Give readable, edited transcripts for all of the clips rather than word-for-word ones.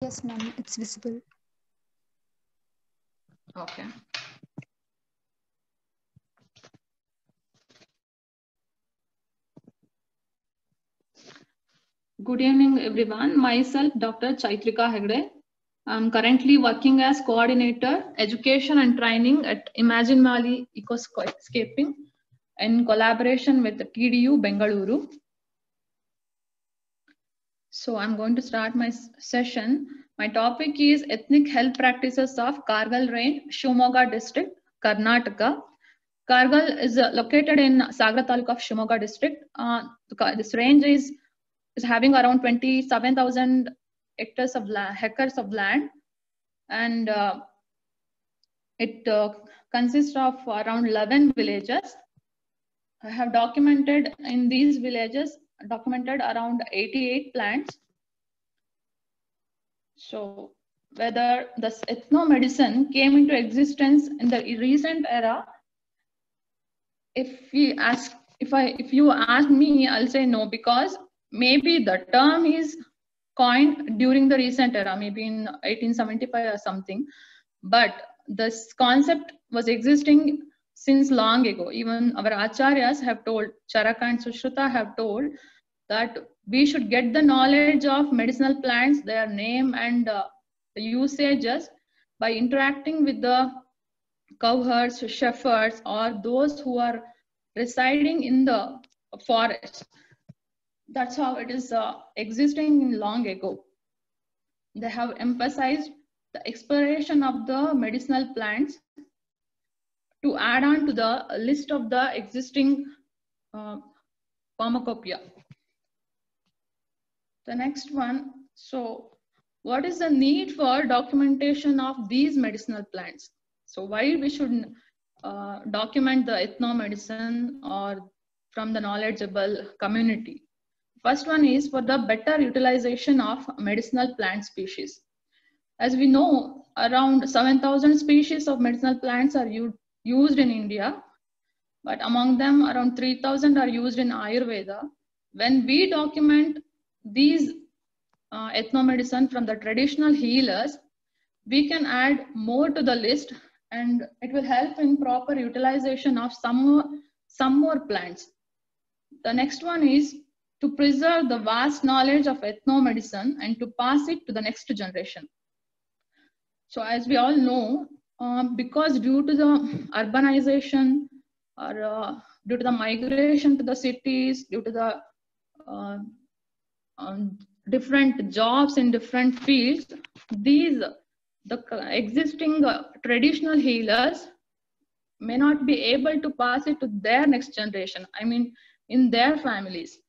Yes, ma'am, it's visible. Okay. Good evening, everyone. Myself, Dr. Chaitrika Hegde. I'm currently working as coordinator, education and training at Imagine Mali Ecoscaping in collaboration with TDU Bengaluru. So I'm going to start my session. My topic is Ethnic Health Practices of Kargal Range, Shimoga District, Karnataka. Kargal is located in Sagra Taluk of Shimoga District. This range is having around 27,000 hectares of land, and it consists of around 11 villages. I have documented in these villages around 88 plants. So whether this ethnomedicine came into existence in the recent era, if you ask me, I'll say no, because maybe the term is coined during the recent era, maybe in 1875 or something, but this concept was existing since long ago. Even our acharyas have told, Charaka and Sushruta have told, that we should get the knowledge of medicinal plants, their name and the usages by interacting with the cowherds, shepherds, or those who are residing in the forest. That's how it is existing long ago. They have emphasized the exploration of the medicinal plants to add on to the list of the existing pharmacopoeia. The next one, so what is the need for documentation of these medicinal plants? So why we should document the ethnomedicine or from the knowledgeable community? First one is for the better utilization of medicinal plant species. As we know, around 7,000 species of medicinal plants are used in India, but among them around 3,000 are used in Ayurveda. When we document these ethnomedicine from the traditional healers, we can add more to the list, and it will help in proper utilization of some more plants. The next one is to preserve the vast knowledge of ethnomedicine and to pass it to the next generation. So as we all know, because due to the urbanization or due to the migration to the cities, due to the different jobs in different fields, the existing traditional healers may not be able to pass it to their next generation, I mean in their families.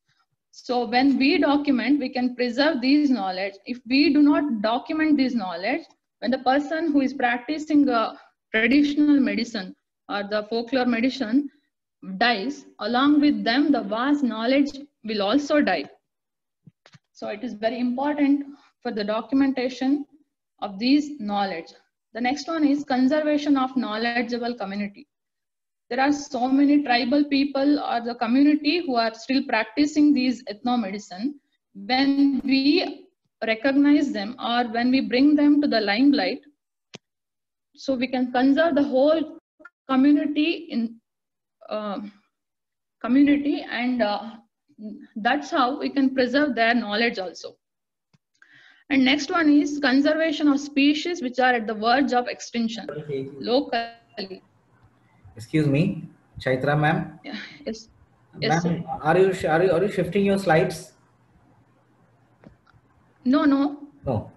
So when we document, we can preserve these knowledge. If we do not document this knowledge, when the person who is practicing traditional medicine or the folklore medicine dies, along with them the vast knowledge will also die. So it is very important for the documentation of these knowledge. The next one is conservation of knowledgeable community. There are so many tribal people or the community who are still practicing these ethnomedicine. When we recognize them or when we bring them to the limelight, so we can conserve the whole community and that's how we can preserve their knowledge also. And next one is conservation of species which are at the verge of extinction locally. Excuse me, Chaitra ma'am. Yeah, yes. Yes, ma'am, are you shifting your slides? No. No.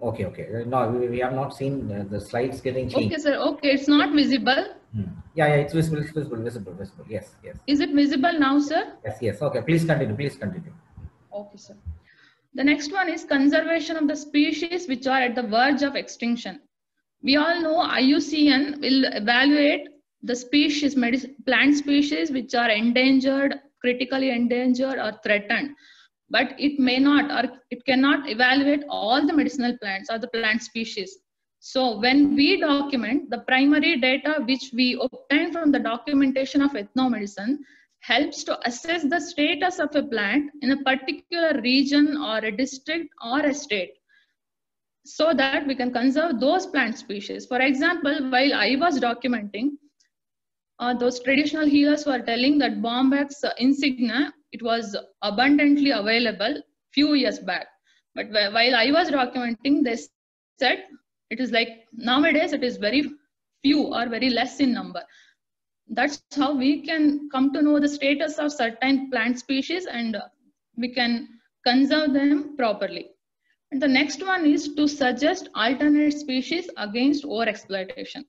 Okay. No, we have not seen the slides getting changed. Okay, sir. Okay, it's not visible. Yeah, it's visible. It's visible. Yes. Is it visible now, sir? Yes. Okay, please continue. Okay, sir. The next one is conservation of the species which are at the verge of extinction. We all know IUCN will evaluate the species, plant species which are endangered, critically endangered or threatened. But it may not or it cannot evaluate all the medicinal plants or the plant species. So when we document, the primary data which we obtain from the documentation of ethnomedicine helps to assess the status of a plant in a particular region or a district or a state. so that we can conserve those plant species. For example, while I was documenting, those traditional healers were telling that Bombyx insignia, it was abundantly available few years back. But while I was documenting, they said it is like nowadays it is very few or very less in number. That's how we can come to know the status of certain plant species, and we can conserve them properly. And the next one is to suggest alternate species against overexploitation.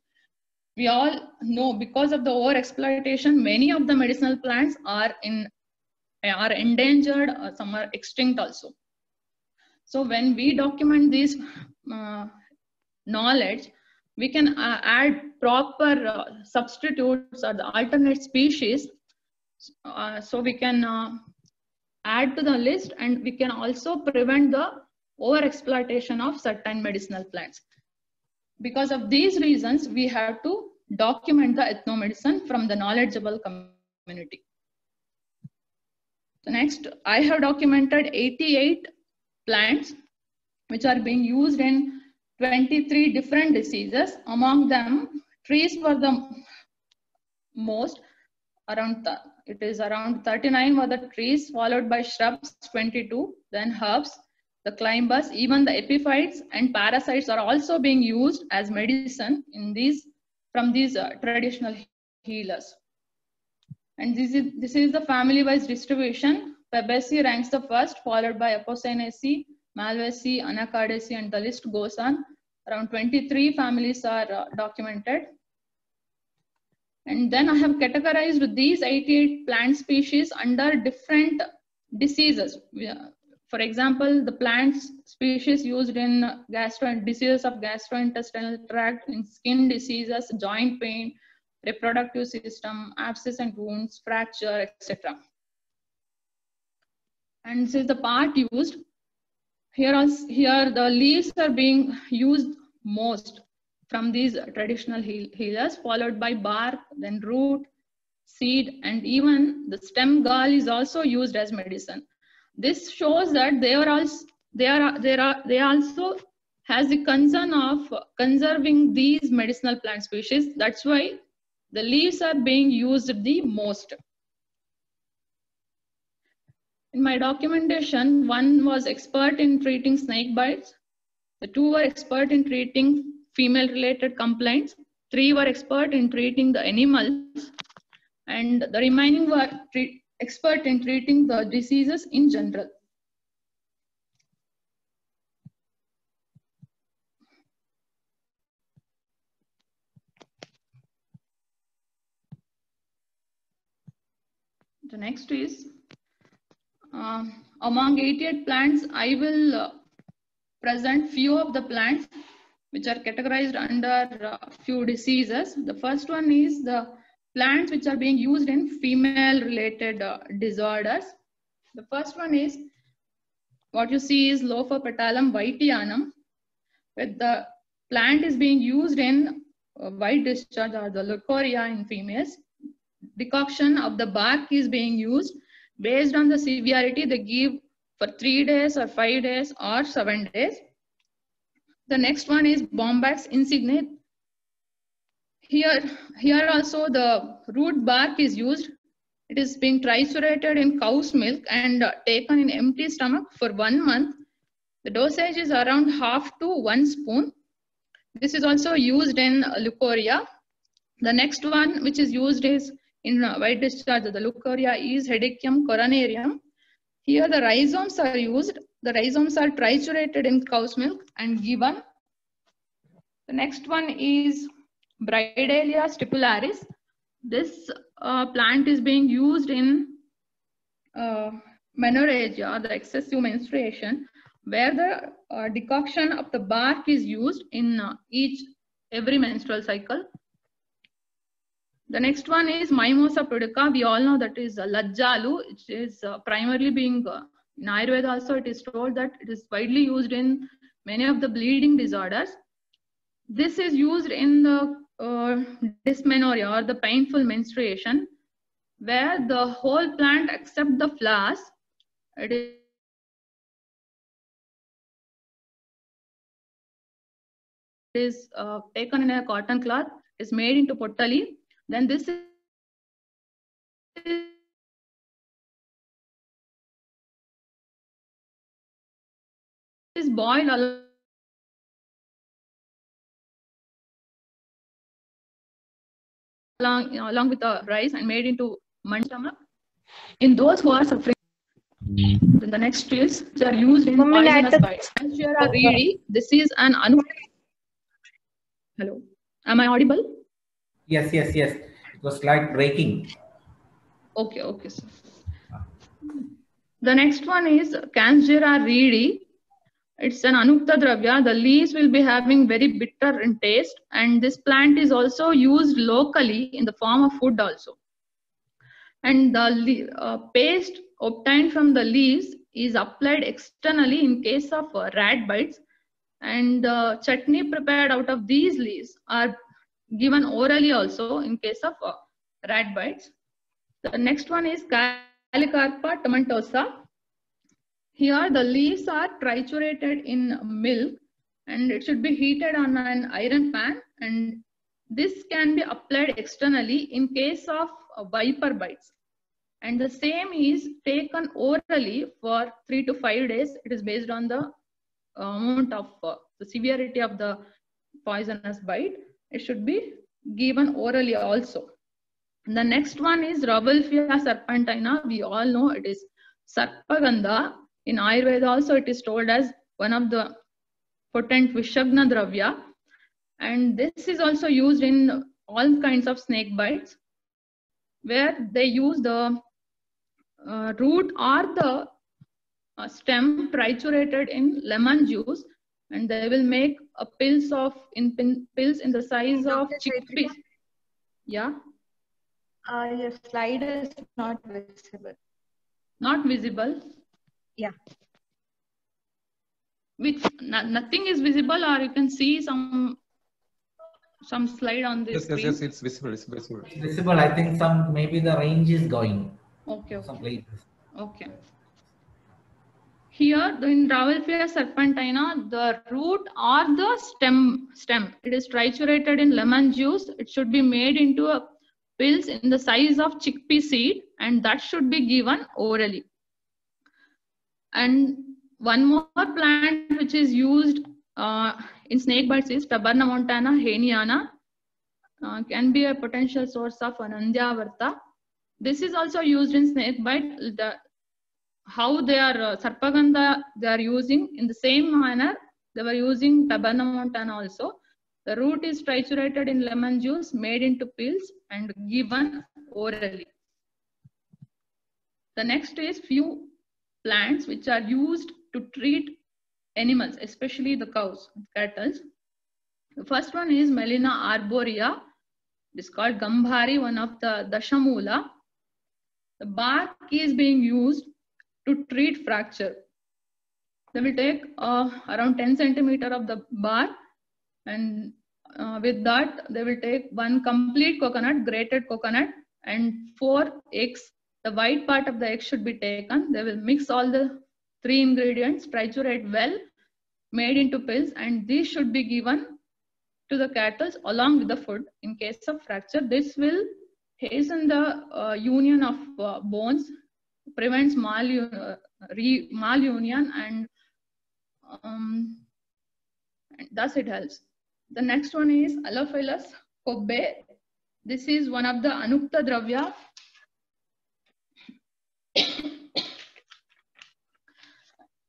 We all know because of the overexploitation, many of the medicinal plants are endangered, or some are extinct also. So when we document this knowledge, we can add proper substitutes or the alternate species, so we can add to the list, and we can also prevent the overexploitation of certain medicinal plants. Because of these reasons, we have to document the ethnomedicine from the knowledgeable community. So next, I have documented 88 plants which are being used in 23 different diseases. Among them, trees were the most, it is around 39 were the trees, followed by shrubs 22, then herbs, the climbers, even the epiphytes and parasites are also being used as medicine in these from these traditional healers. And this is the family-wise distribution. Fabaceae ranks the first, followed by Apocynaceae, Malvaceae, Anacardiaceae, and the list goes on. Around 23 families are documented. And then I have categorized these 88 plant species under different diseases. For example, the plant species used in diseases of gastrointestinal tract, in skin diseases, joint pain, reproductive system, abscess and wounds, fracture, etc. And this is the part used. Here the leaves are being used most from these traditional healers, followed by bark, then root, seed, and even the stem gall is also used as medicine. This shows that they also has the concern of conserving these medicinal plant species. That's why the leaves are being used the most. In my documentation, one was expert in treating snake bites. The two were expert in treating female-related complaints. 3 were expert in treating the animals, and the remaining were expert in treating the diseases in general. The next is, among 88 plants, I will present few of the plants which are categorized under few diseases. The first one is the plants which are being used in female-related disorders. The first one is, what you see is Lophopetalum whiteyanum, where the plant is being used in white discharge or the leukorrhea in females. Decoction of the bark is being used. Based on the severity, they give for 3 days or 5 days or 7 days. The next one is Bombyx insignia. Here also the root bark is used. It is being triturated in cow's milk and taken in empty stomach for 1 month. The dosage is around half to 1 spoon. This is also used in leukorrhea. The next one which is used is in white discharge of the leukorrhea is Hedychium coronarium. Here the rhizomes are used. The rhizomes are triturated in cow's milk and given. The next one is Bridelia stipularis. This plant is being used in menorrhagia, or the excessive menstruation, where the decoction of the bark is used in every menstrual cycle. The next one is Mimosa pudica. We all know that is Lajjalu. It is primarily being, in Ayurveda also it is told that it is widely used in many of the bleeding disorders. This is used in the dysmenorrhea or the painful menstruation, where the whole plant except the flowers, it is is taken in a cotton cloth, is made into pottali. Then this is boiled along with the rice and made into stomach. In those who are suffering, then the next is they are used in poisonous bites. Cansjura reedi, this is an Hello, am I audible? Yes. It was like breaking. Okay, sir. The next one is Cansjura reedi. It's an Anukta Dravya. The leaves will be having very bitter in taste, and this plant is also used locally in the form of food also. And the paste obtained from the leaves is applied externally in case of rat bites, and the chutney prepared out of these leaves are given orally also in case of rat bites. The next one is Callicarpa tomentosa. Here the leaves are triturated in milk and it should be heated on an iron pan, and this can be applied externally in case of viper bites. And the same is taken orally for 3 to 5 days. It is based on the amount of the severity of the poisonous bite. It should be given orally also. And the next one is Rauwolfia serpentina. We all know it is Sarpagandha. In Ayurveda also it is told as one of the potent Vishagna Dravya. And this is also used in all kinds of snake bites, where they use the root or the stem triturated in lemon juice, and they will make a pills in the size of chickpeas. Yeah. Your slide is not visible. Not visible? Yeah. Nothing is visible, or you can see some slide on this screen? Yes, it's visible. It's visible. It's visible. I think maybe the range is going. Okay. Some places. Okay. Here in Rauwolfia serpentina, the root or the stem, it is triturated in lemon juice. It should be made into a pills in the size of chickpea seed, and that should be given orally. And one more plant which is used in snake bites is Tabernamontana hainiana. Can be a potential source of Anandyavarta. This is also used in snake bite. How they are Sarpagandha they are using in the same manner they were using Tabernamontana also. The root is triturated in lemon juice, made into pills and given orally. The next is few plants which are used to treat animals, especially the cows, cattle. The first one is Melina arborea. It is called Gambhari, one of the Dashamula. The bark is being used to treat fracture. They will take around 10 centimeter of the bark, and with that they will take one complete coconut, grated coconut, and 4 eggs. The white part of the egg should be taken. They will mix all the 3 ingredients, triturate well, made into pills, and these should be given to the cattle along with the food in case of fracture. This will hasten the union of bones, prevents malunion, and thus it helps. The next one is Alophilus kobbe. This is one of the Anukta Dravya.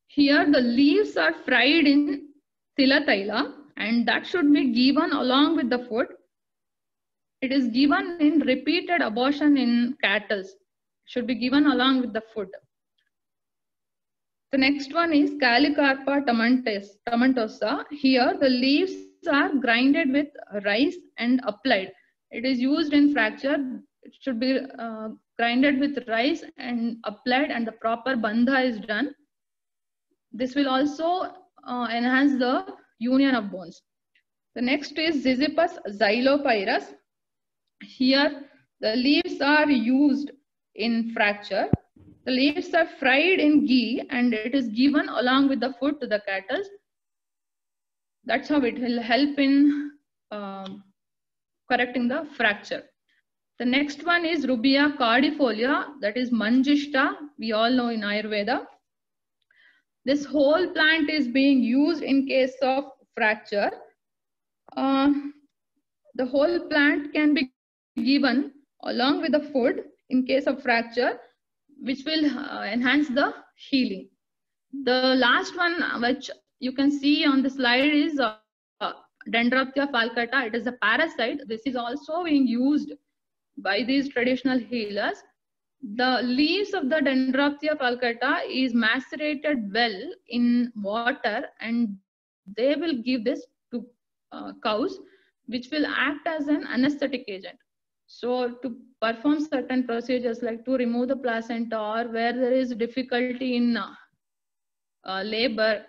Here the leaves are fried in Tilataila, and that should be given along with the food. It is given in repeated abortion in cattle. Should be given along with the food. The next one is Callicarpa tomentosa. Here the leaves are grinded with rice and applied. It is used in fracture. It should be grinded with rice and applied, and the proper bandha is done. This will also enhance the union of bones. The next is Ziziphus xylopyrus. Here the leaves are used in fracture. The leaves are fried in ghee and it is given along with the food to the cattle. That's how it will help in correcting the fracture. The next one is Rubia cordifolia, that is Manjishta, we all know in Ayurveda. This whole plant is being used in case of fracture. The whole plant can be given along with the food in case of fracture, which will enhance the healing. The last one, which you can see on the slide, is Dendrophthia falcata. It is a parasite. This is also being used by these traditional healers. The leaves of the Dendrophthia falcata is macerated well in water, and they will give this to cows, which will act as an anesthetic agent. So to perform certain procedures like to remove the placenta, or where there is difficulty in labor,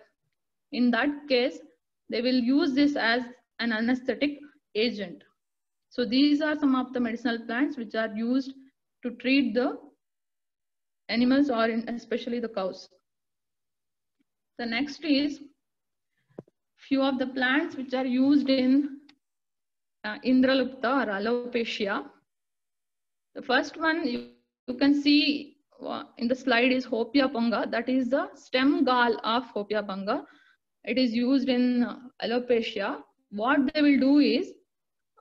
in that case, they will use this as an anesthetic agent. So these are some of the medicinal plants which are used to treat the animals, or especially the cows. The next is few of the plants which are used in Indralupta or alopecia. The first one you can see in the slide is Hopia punga. That is the stem gall of Hopia punga. It is used in alopecia. What they will do is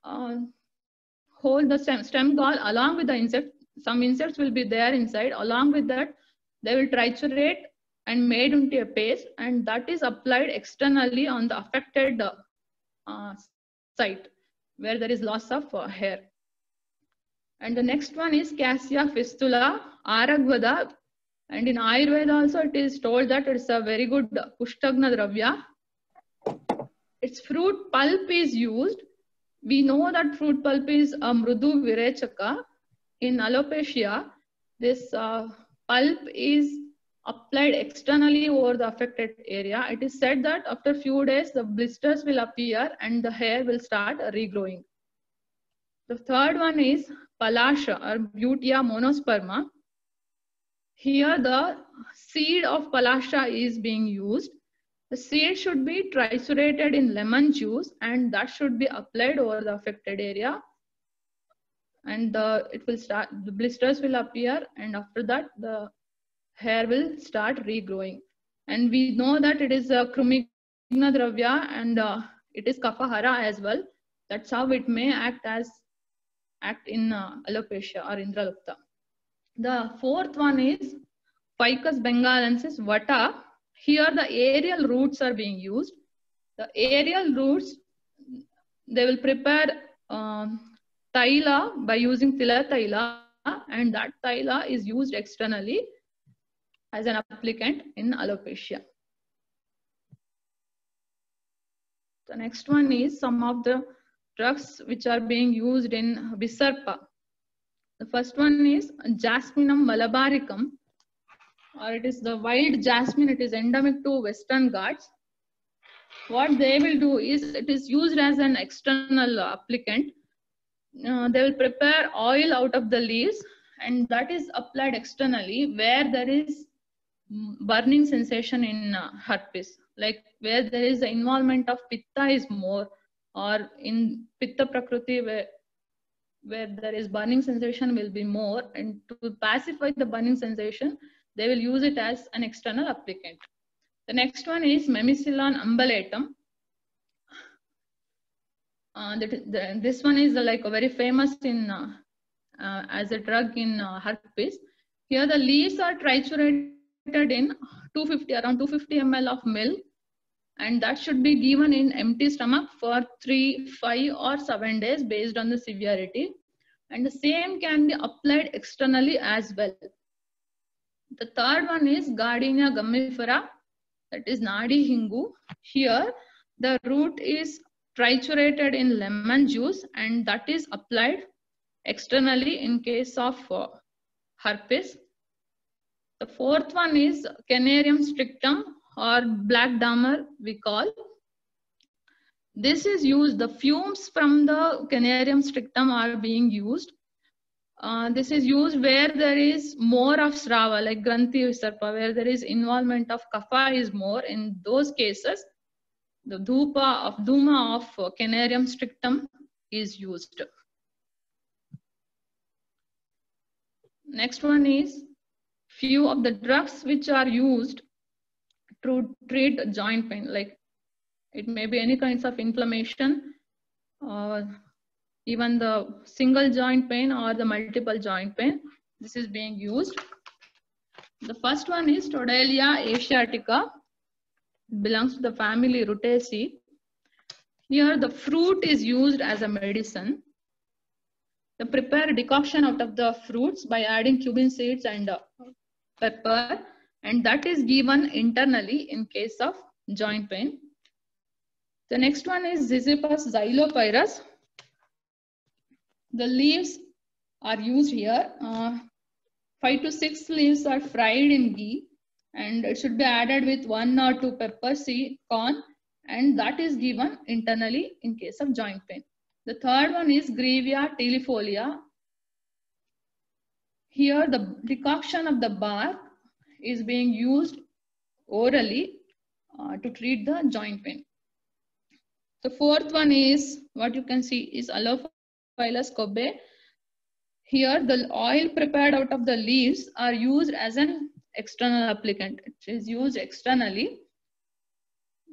hold the stem gall along with the insect. Some insects will be there inside. Along with that, they will triturate and made into a paste, and that is applied externally on the affected site where there is loss of hair. And the next one is Cassia fistula, Aragvada. And in Ayurveda also it is told that it's a very good Pushtagna Dravya. Its fruit pulp is used. We know that fruit pulp is a Mrudu Virechaka. In alopecia, this pulp is applied externally over the affected area. It is said that after a few days, the blisters will appear and the hair will start regrowing. The third one is Palasha or Butea monosperma. Here the seed of Palasha is being used. The seed should be trisurated in lemon juice, and that should be applied over the affected area. And it will start, the blisters will appear, and after that the hair will start regrowing. And we know that it is a Krumigna Dravya, and it is Kapahara as well. That's how it may act in alopecia or Indralupta. The fourth one is Ficus bengalensis vata. Here the aerial roots are being used. The aerial roots, they will prepare thaila by using Tila thaila, and that thaila is used externally as an applicant in alopecia. The next one is some of the drugs which are being used in Visarpa. The first one is Jasminum malabaricum, or it is the wild jasmine. It is endemic to Western Ghats. What they will do is, it is used as an external applicant. They will prepare oil out of the leaves, and that is applied externally where there is burning sensation in herpes, like where there is the involvement of pitta is more, or in pitta prakriti where there is burning sensation will be more, and to pacify the burning sensation, they will use it as an external applicant. The next one is Memicyllon umbelatum. This one is like a very famous in as a drug in herpes. Here the leaves are triturated in around 250 ml of milk, and that should be given in empty stomach for 3, 5 or 7 days based on the severity, and the same can be applied externally as well. The third one is Gardenia gummifera, that is Nadi Hingu. Here the root is triturated in lemon juice, and that is applied externally in case of herpes. The fourth one is Canarium strictum or black damer we call. This is used, the fumes from the Canarium strictum are being used. This is used where there is more of Srava, like Granthi Visarpa, where there is involvement of Kapha is more. In those cases, the Duma of Canarium strictum is used. Next one is few of the drugs which are used to treat joint pain, like it may be any kinds of inflammation, even the single joint pain or the multiple joint pain. This is being used. The first one is Tordelia asiatica. It belongs to the family Rutaceae. Here the fruit is used as a medicine. The prepared decoction out of the fruits by adding cumin seeds and pepper, and that is given internally in case of joint pain. The next one is Ziziphus xylopyrus. The leaves are used here. 5 to 6 leaves are fried in ghee, and it should be added with 1 or 2 pepper seed corn, and that is given internally in case of joint pain. The third one is Grevia telefolia. Here the decoction of the bark is being used orally to treat the joint pain. The fourth one is, what you can see is Alophilus cobae. Here the oil prepared out of the leaves are used as an external applicant. It is used externally.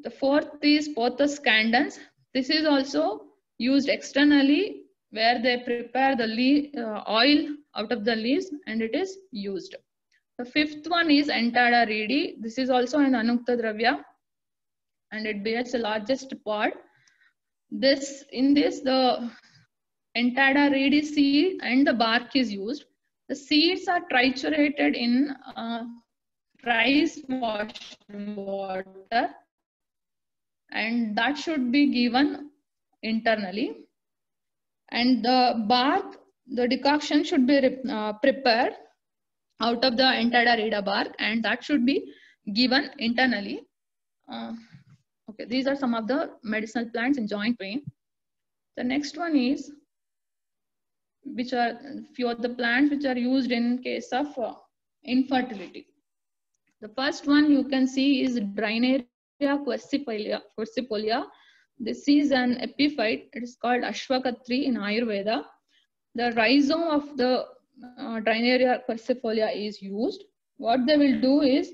The fourth is Pothos candens. This is also used externally, where they prepare the oil out of the leaves and it is used. The fifth one is Entada reedi. This is also an Anukta Dravya and it bears the largest pod. In this the Entada reedi seed and the bark is used. The seeds are triturated in rice washed water, and that should be given internally. And the bark, the decoction should be prepared out of the Entada reedi bark, and that should be given internally. Okay, these are some of the medicinal plants in joint pain. The next one is, which are few of the plants which are used in case of infertility. The first one you can see is Drinaria quercifolia. This is an epiphyte. It is called Ashwakatri in Ayurveda. The rhizome of the Drinaria quercifolia is used. What they will do is,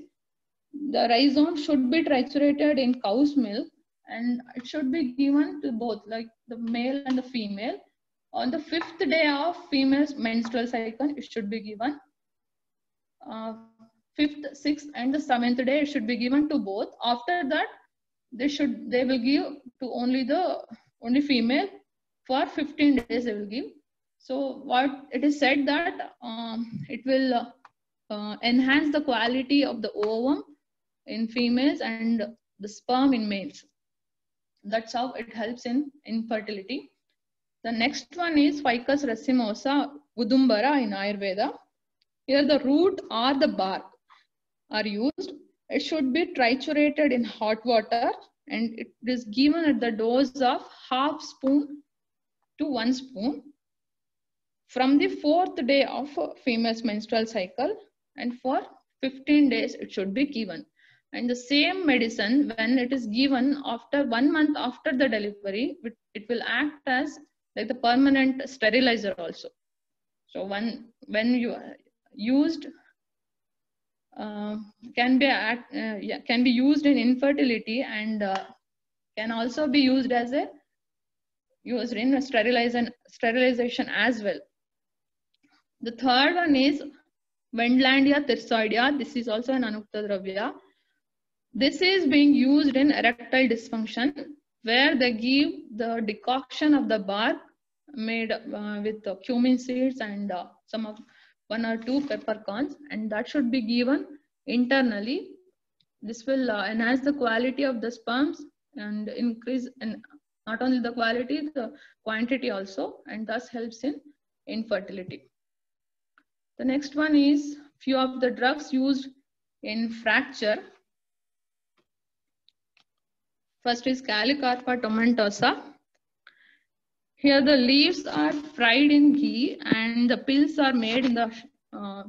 the rhizome should be triturated in cow's milk, and it should be given to both, like the male and the female. On the 5th day of female's menstrual cycle, it should be given. 5th, 6th, and the 7th day, it should be given to both. After that, they will give to only female. For 15 days they will give. So what it is said that it will enhance the quality of the ovum in females and the sperm in males. That's how it helps in infertility. The next one is Ficus racemosa udumbara in Ayurveda. Here the root or the bark are used. It should be triturated in hot water, and it is given at the dose of ½ spoon to 1 spoon from the 4th day of female's menstrual cycle, and for 15 days it should be given. And the same medicine, when it is given after 1 month after the delivery, it will act as like the permanent sterilizer also. So when you used can be used in infertility, and can also be used as in sterilization as well. The third one is Wendlandia thyrsoidea. This is also an Anukta Dravya. This is being used in erectile dysfunction, where they give the decoction of the bark made with cumin seeds and some of 1 or 2 peppercorns, and that should be given internally. This will enhance the quality of the sperms and increase, and not only the quality, the quantity also, and thus helps in infertility. The next one is few of the drugs used in fracture. First is Calicarpa tomentosa. Here the leaves are fried in ghee, and the pills are made in the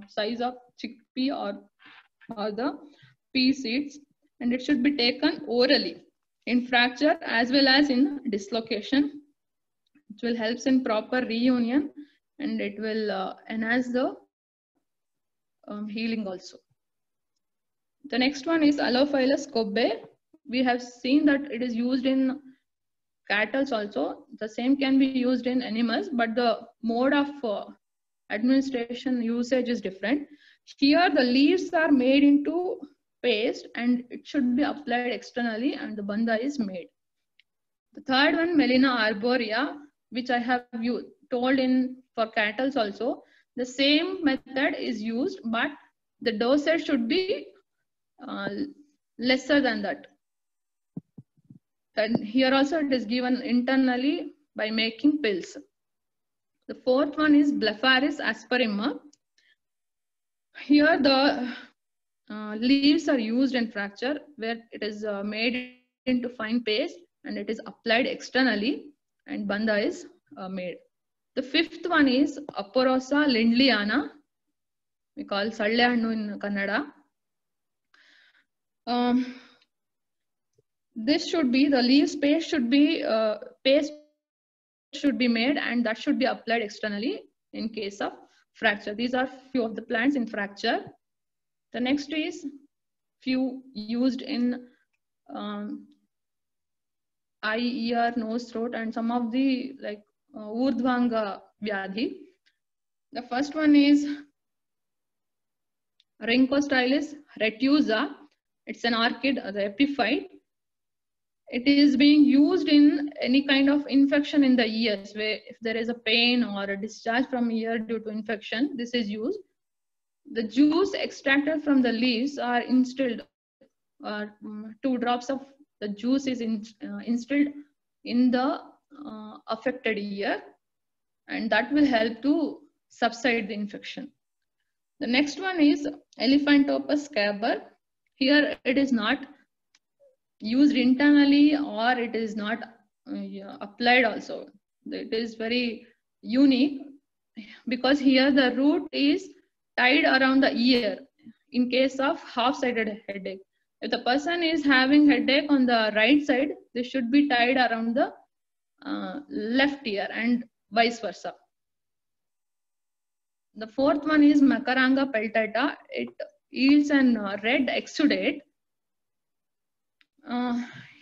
size of chickpea or the pea seeds, and it should be taken orally in fracture as well as in dislocation. It will help in proper reunion, and it will enhance the healing also. The next one is Allophilus cobbe. We have seen that it is used in cattle also. The same can be used in animals, but the mode of administration usage is different. Here the leaves are made into paste and it should be applied externally, and the bandha is made. The third one, Melina arborea, which I have told in for cattle also. The same method is used, but the dosage should be lesser than that. And here also it is given internally by making pills. The fourth one is Blepharis asperima. Here the leaves are used in fracture where it is made into fine paste and it is applied externally, and bandha is made. The fifth one is Aporosa lindleyana. We call salle hannu in Kannada. This should be, the leaves paste should be made, and that should be applied externally in case of fracture. These are few of the plants in fracture. The next is few used in eye, ear, nose, throat, and some of the like urdhvanga vyadhi. The first one is Rhynchostylis retusa. It's an orchid, the epiphyte. It is being used in any kind of infection in the ears, where if there is a pain or a discharge from ear due to infection, this is used. The juice extracted from the leaves are instilled, 2 drops of the juice is instilled in the affected ear, and that will help to subside the infection. The next one is Elephantopas scaber. Here it is not used internally or it is not applied also. It is very unique because here the root is tied around the ear in case of half-sided headache. If the person is having headache on the right side, this should be tied around the left ear and vice versa. The fourth one is Macaranga peltata. It yields an red exudate.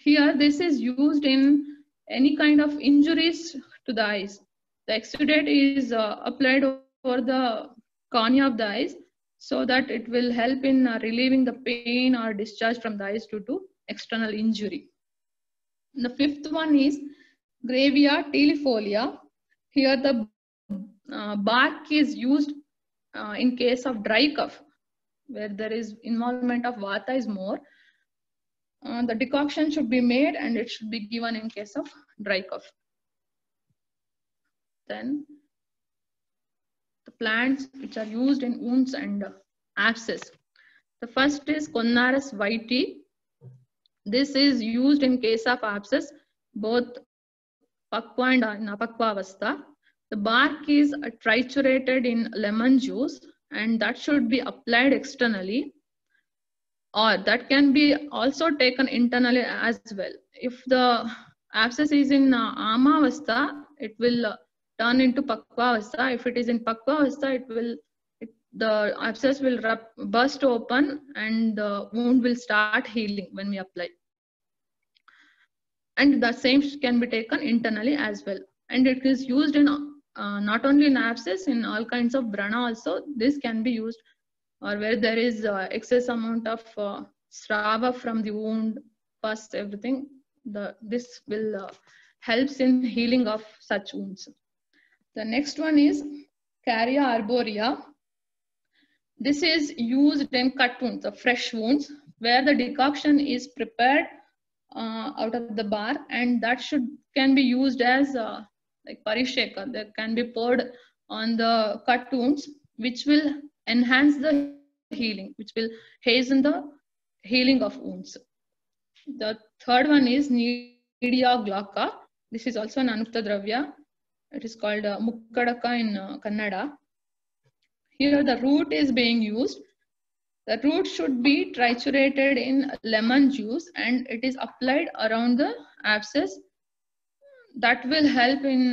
Here this is used in any kind of injuries to the eyes. The exudate is applied over the cornea of the eyes so that it will help in relieving the pain or discharge from the eyes due to external injury. The fifth one is Gravia telefolia. Here the bark is used in case of dry cough, where there is involvement of vata is more. The decoction should be made and it should be given in case of dry cough. Then the plants which are used in wounds and abscess. The first is Connaris whitey. This is used in case of abscess, both pakwa and apakwa avastha. The bark is triturated in lemon juice and that should be applied externally, or that can be also taken internally as well. If the abscess is in ama avastha, it will turn into pakwa avastha. If it is in pakwa avastha, the abscess will burst open and the wound will start healing when we apply. And the same can be taken internally as well. And it is used in not only in abscess, in all kinds of brana also, this can be used, or where there is excess amount of srava from the wound, pus, everything, this will helps in healing of such wounds. The next one is Caria arborea. This is used in cut wounds, the fresh wounds, where the decoction is prepared out of the bark, and that can be used as like parisheka, that can be poured on the cut wounds, which will enhance the healing, which will hasten the healing of wounds. The third one is Nidia glauca. This is also an Anukta Dravya. It is called Mukkadaka in Kannada. Here the root is being used. The root should be triturated in lemon juice and it is applied around the abscess. That will help in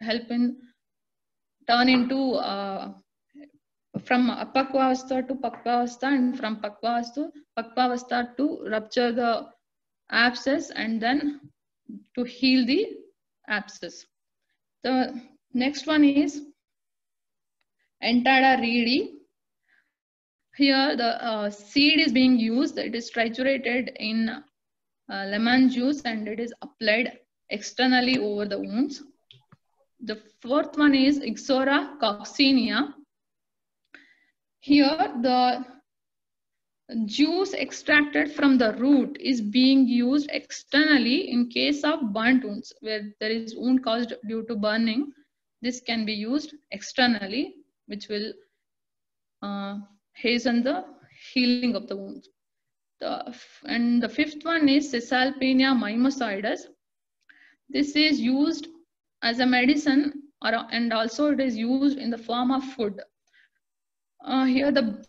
help in turn into from apakvavastha to pakvavastha and from pakvavastha to rupture the abscess and then to heal the abscess. The next one is Entada reedi. Here the seed is being used. It is triturated in lemon juice and it is applied externally over the wounds. The fourth one is Ixora coccinea. Here the juice extracted from the root is being used externally in case of burnt wounds where there is wound caused due to burning. This can be used externally, which will hasten the healing of the wounds. And the fifth one is Caesalpinia mimosoides. This is used as a medicine and also it is used in the form of food. Here the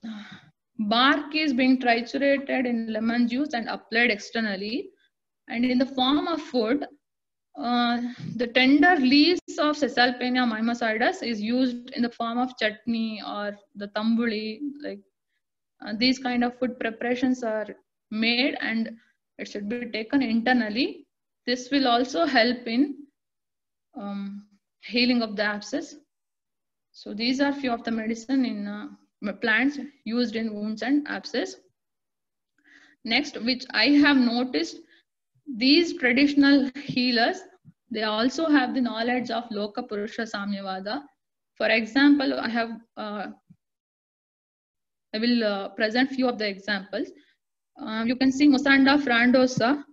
bark is being triturated in lemon juice and applied externally. And in the form of food, the tender leaves of Caesalpinia mimosoides is used in the form of chutney or the tambuli. Like these kind of food preparations are made and it should be taken internally. This will also help in healing of the abscess. So these are few of the medicine in plants used in wounds and abscess. Next, which I have noticed, these traditional healers, they also have the knowledge of Loka Purusha Samyavada. For example, I will present few of the examples. You can see Musanda frondosa,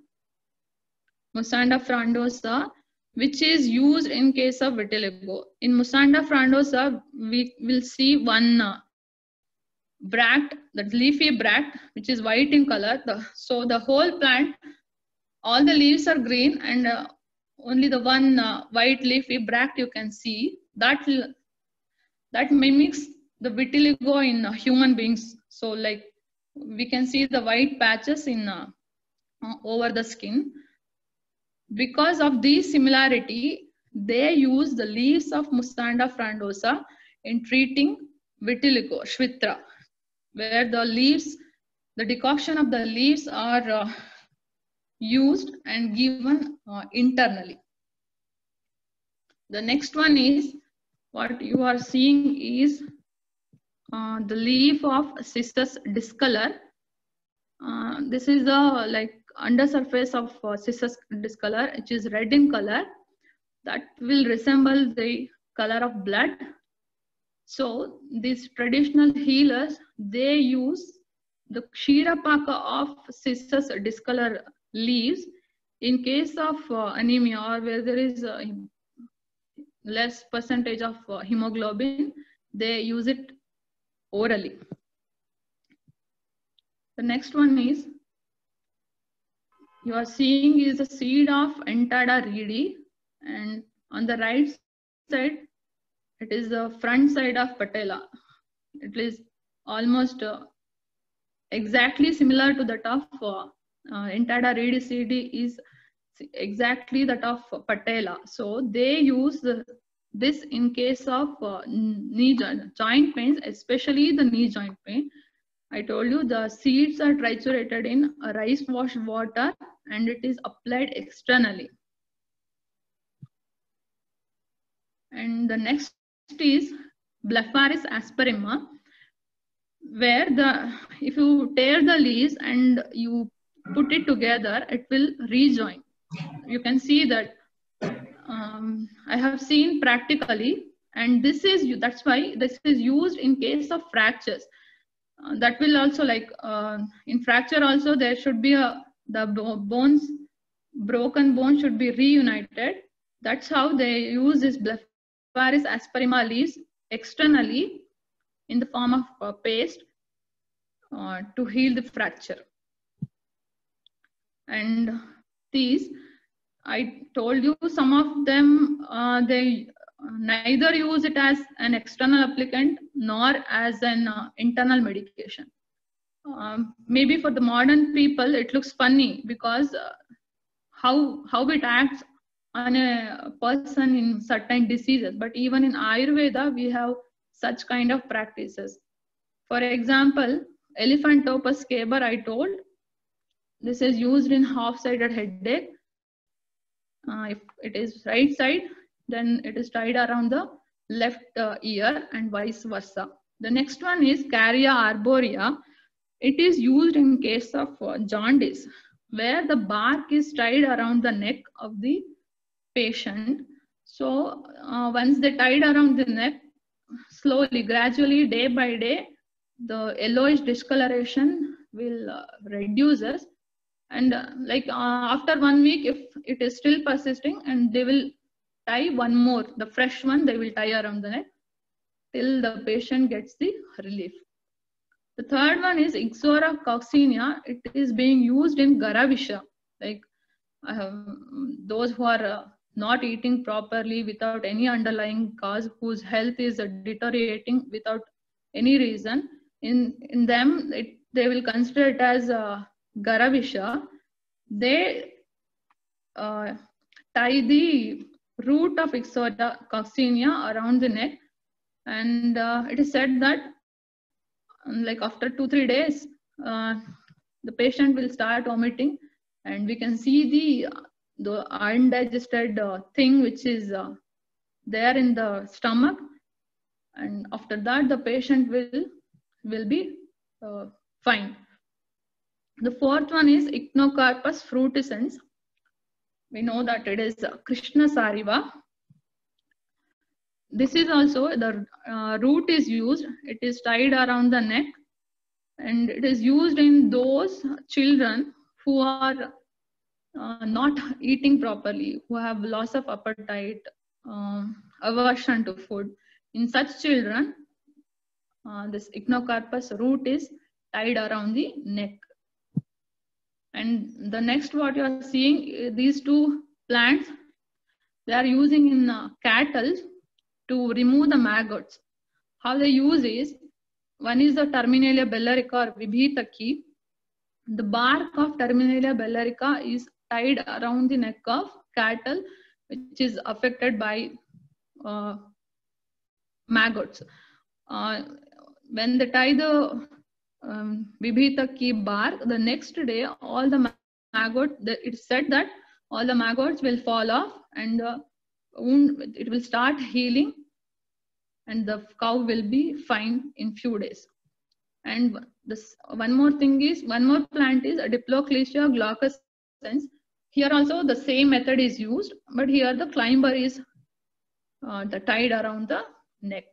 which is used in case of vitiligo. In Musanda frondosa, we will see one bract, the leafy bract, which is white in color. So the whole plant, all the leaves are green and only the one white leafy bract you can see. That mimics the vitiligo in human beings. So like we can see the white patches in over the skin. Because of this similarity, they use the leaves of Musanda frondosa in treating vitiligo, Shvitra, where the leaves, the decoction of the leaves are used and given internally. The next one is, what you are seeing is the leaf of Cissus discolor. This is the undersurface of Cissus discolor, which is red in color. That will resemble the color of blood. So these traditional healers, they use the Kshirapaka of Cissus discolor leaves in case of anemia or where there is a less percentage of hemoglobin. They use it orally. The next one is, you are seeing is the seed of Entada reedi, and on the right side, it is the front side of patella. It is almost exactly similar to that of Entada reedi seed is exactly that of patella. So they use this in case of knee joint pains, especially the knee joint pain. I told you the seeds are triturated in rice wash water and it is applied externally. And the next is Blepharis asperima, where if you tear the leaves and you put it together, it will rejoin. You can see that I have seen practically, and that's why this is used in case of fractures. That will also in fracture also there should be broken bone should be reunited. That's how they use this Blepharis asperima leaves externally in the form of paste to heal the fracture. And these, I told you some of them, they neither use it as an external applicant nor as an internal medication. Maybe for the modern people it looks funny because how it acts on a person in certain diseases, but even in Ayurveda we have such kind of practices. For example, Elephantopas caber, I told, this is used in half-sided headache. If it is right side, then it is tied around the left ear and vice versa. The next one is Carya arborea. It is used in case of jaundice, where the bark is tied around the neck of the patient. So once they tied around the neck, slowly, gradually, day by day, the yellowish discoloration will reduces. And after 1 week, if it is still persisting, and they will tie one more, the fresh one, they will tie around the neck till the patient gets the relief. The third one is Ixora coccinea. It is being used in Garavisha, like those who are not eating properly without any underlying cause, whose health is deteriorating without any reason. In them, they will consider it as Garavisha. They tie the root of Ixora coccinea around the neck, and it is said that like after 2-3 days, the patient will start vomiting, and we can see the undigested thing which is there in the stomach, and after that the patient will be fine. The fourth one is Echinocarpus fruticens. We know that it is Krishna Sariva. This is also the root is used. It is tied around the neck, and it is used in those children who are not eating properly, who have loss of appetite, aversion to food. In such children, this Echinocarpus root is tied around the neck. And the next what you are seeing, these two plants, they are using in cattle to remove the maggots. How they use is, one is the Terminalia bellerica or Vibhitaki. The bark of Terminalia bellerica is tied around the neck of cattle which is affected by maggots. When they tie the Vibhitaki bark, the next day all the maggots, it's said that all the maggots will fall off, and wound, it will start healing, and the cow will be fine in few days. And this one more thing is, one more plant is Diploclesia glaucescens. Here also the same method is used, but here the climber is tied around the neck.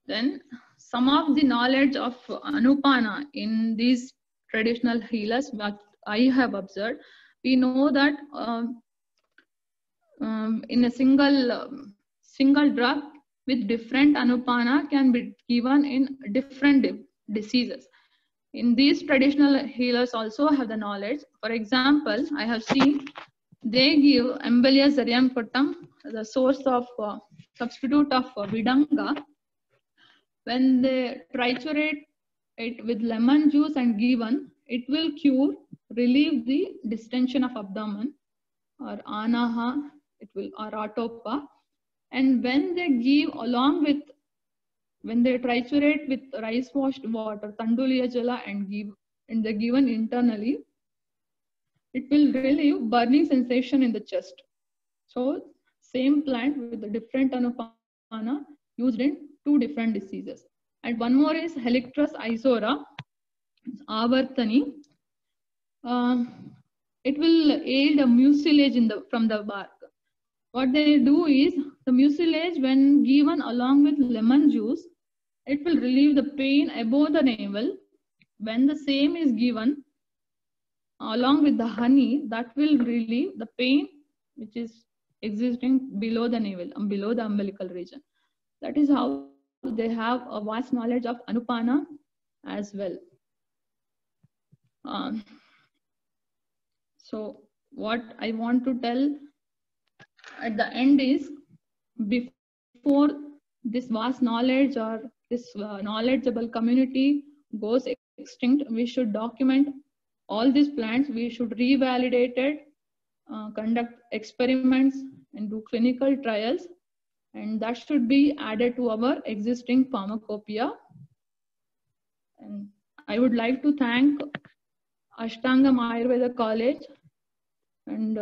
Then some of the knowledge of Anupana in these traditional healers that I have observed, we know that in a single drug with different Anupana can be given in different diseases. In these traditional healers also have the knowledge. For example, I have seen they give Embellia zariancotum, the source of substitute of Vidanga. When they triturate it with lemon juice and given, it will cure, relieve the distension of abdomen, or anaha, it will, or atopa. And when they give along with, when they triturate with rice washed water, tanduliya jala, and they're given internally, it will relieve burning sensation in the chest. So same plant with a different Anupana used in 2 different diseases. And one more is Helictrus isora, Avartani. It will aid a mucilage from the bark. What they do is, the mucilage when given along with lemon juice, it will relieve the pain above the navel. When the same is given along with the honey, that will relieve the pain which is existing below the navel, below the umbilical region. That is how they have a vast knowledge of Anupana as well. So what I want to tell at the end is, before this vast knowledge or this knowledgeable community goes extinct, we should document all these plants. We should revalidate it, conduct experiments and do clinical trials, and that should be added to our existing pharmacopoeia. And I would like to thank Ashtangam Ayurveda College and